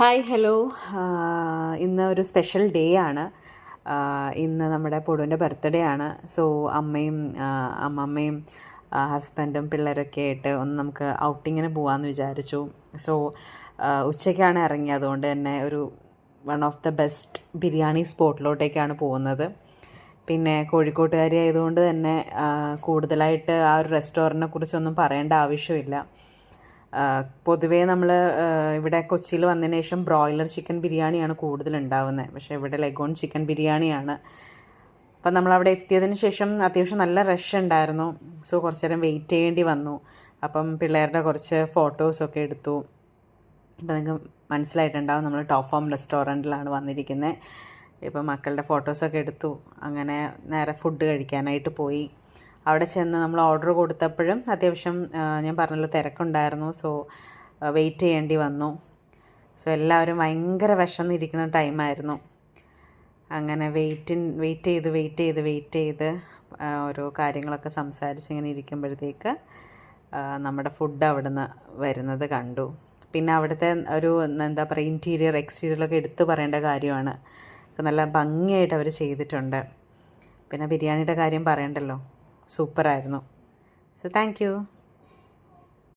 Hi hello. ഇന്ന് ഒരു special day ആണ്. ഇന്ന് നമ്മുടെ പൊടുവിൻ്റെ ബർത്ത്ഡേ ആണ്. സോ അമ്മമ്മയും ഹസ്ബൻഡും പിള്ളേരൊക്കെ ആയിട്ട് ഒന്ന് നമുക്ക് ഔട്ടിങ്ങിന് പോകാമെന്ന് വിചാരിച്ചു. സോ ഉച്ചയ്ക്കാണ് ഇറങ്ങിയത്. അതുകൊണ്ട് തന്നെ ഒരു one of the best biryani സ്പോട്ടിലോട്ടേക്കാണ് പോകുന്നത്. പിന്നെ കോഴിക്കോട്ടുകാരി ആയതുകൊണ്ട് തന്നെ കൂടുതലായിട്ട് ആ ഒരു റെസ്റ്റോറൻറ്റിനെ കുറിച്ചൊന്നും പറയേണ്ട ആവശ്യമില്ല. പൊതുവേ നമ്മൾ ഇവിടെ കൊച്ചിയിൽ വന്നതിന് ശേഷം ബ്രോയിലർ ചിക്കൻ ബിരിയാണിയാണ് കൂടുതലുണ്ടാവുന്നത്. പക്ഷേ ഇവിടെ ലെഗോൺ ചിക്കൻ ബിരിയാണിയാണ്. അപ്പം നമ്മളവിടെ എത്തിയതിന് ശേഷം അത്യാവശ്യം നല്ല റഷ് ഉണ്ടായിരുന്നു. സോ കുറച്ച് നേരം വെയിറ്റ് ചെയ്യേണ്ടി വന്നു. അപ്പം പിള്ളേരുടെ കുറച്ച് ഫോട്ടോസൊക്കെ എടുത്തു. ഇപ്പം നിങ്ങൾക്ക് മനസ്സിലായിട്ടുണ്ടാവും നമ്മൾ ടോപ്പ് ഫോം റെസ്റ്റോറൻറ്റിലാണ് വന്നിരിക്കുന്നത്. ഇപ്പം മക്കളുടെ ഫോട്ടോസൊക്കെ എടുത്തു. അങ്ങനെ നേരെ ഫുഡ് കഴിക്കാനായിട്ട് പോയി. അവിടെ ചെന്ന് നമ്മൾ ഓർഡർ കൊടുത്തപ്പോഴും അത്യാവശ്യം ഞാൻ പറഞ്ഞല്ലോ തിരക്കുണ്ടായിരുന്നു. സോ വെയിറ്റ് ചെയ്യേണ്ടി വന്നു. സോ എല്ലാവരും ഭയങ്കര വിശന്നിരിക്കുന്ന ടൈമായിരുന്നു. അങ്ങനെ വെയിറ്റ് ചെയ്ത് ഓരോ കാര്യങ്ങളൊക്കെ സംസാരിച്ച് ഇങ്ങനെ ഇരിക്കുമ്പോഴത്തേക്ക് നമ്മുടെ ഫുഡ് അവിടെ നിന്ന് വരുന്നത് കണ്ടു. പിന്നെ അവിടുത്തെ ഒരു എന്താ പറയുക ഇൻറ്റീരിയർ എക്സ്റ്റീരിയറൊക്കെ എടുത്തു പറയേണ്ട കാര്യമാണ്. നല്ല ഭംഗിയായിട്ട് അവർ ചെയ്തിട്ടുണ്ട്. പിന്നെ ബിരിയാണിയുടെ കാര്യം പറയണ്ടല്ലോ, സൂപ്പറായിരുന്നു. So thank you.